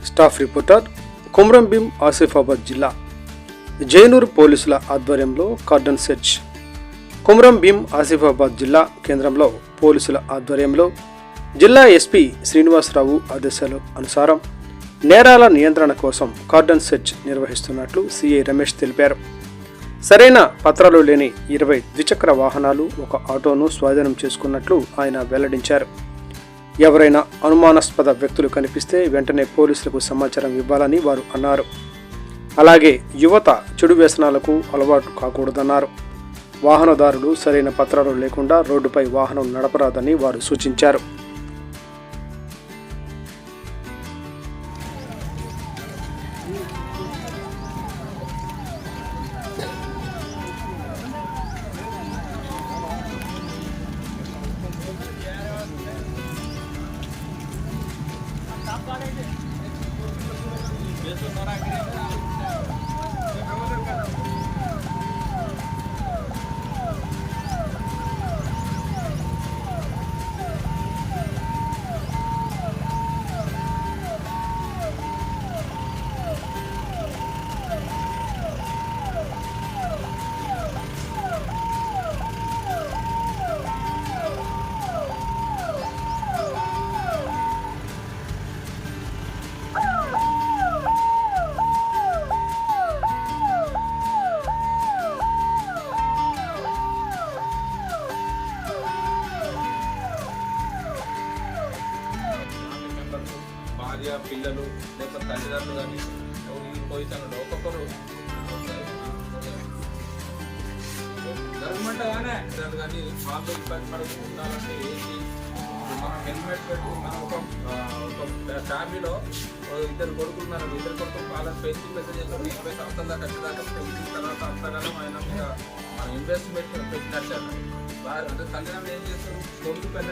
Staff reporter Komaram Bheem Asifabad జిల్లా జైనూరు పోలీసుల ఆధ్వర్యంలో కార్డన్ సెర్చ్. కొమరం భీం ఆసిఫాబాద్ జిల్లా కేంద్రంలో పోలీసుల ఆధ్వర్యంలో జిల్లా ఎస్పీ శ్రీనివాసరావు ఆదేశాల అనుసారం నేరాల నియంత్రణ కోసం కార్డన్ సెర్చ్ నిర్వహిస్తున్నట్లు సిఐ రమేష్ తెలిపారు. సరైన పత్రాలు లేని 20 ద్విచక్ర వాహనాలు, ఒక ఆటోను స్వాధీనం చేసుకున్నట్లు ఆయన వెల్లడించారు. ఎవరైనా అనుమానాస్పద వ్యక్తులు కనిపిస్తే వెంటనే పోలీసులకు సమాచారం ఇవ్వాలని వారు అన్నారు. అలాగే యువత చెడు వ్యసనాలకు అలవాటు కాకూడదన్నారు. వాహనదారులు సరైన పత్రాలు లేకుండా రోడ్డుపై వాహనం నడపరాదని వారు సూచించారు. భార్య, పిల్లలు లేకపోతే తల్లిదండ్రులు కానీ ఈ పొజిషన్లో ఒక్కొక్కరు జరగమంటగానే కానీ వాళ్ళు ఇబ్బంది పడుతూ ఉండాలంటే ఏంటి, మనం హెల్మెట్ పెట్టి మనం ఒక ఫ్యామిలీలో ఇద్దరు కొడుకున్నారు, ఇద్దరు కొడుకులు వాళ్ళని పెంచి పెద్ద చేస్తారు. 20 సంవత్సరాల దాకా వచ్చేదాకా పెంచిన తర్వాత అంతగానో ఆయన మీద మనం ఇన్వెస్ట్మెంట్ పెట్టినట్టు అంటే తల్లిదండ్రులు ఏం చేస్తారు, కొడుకు పెద్ద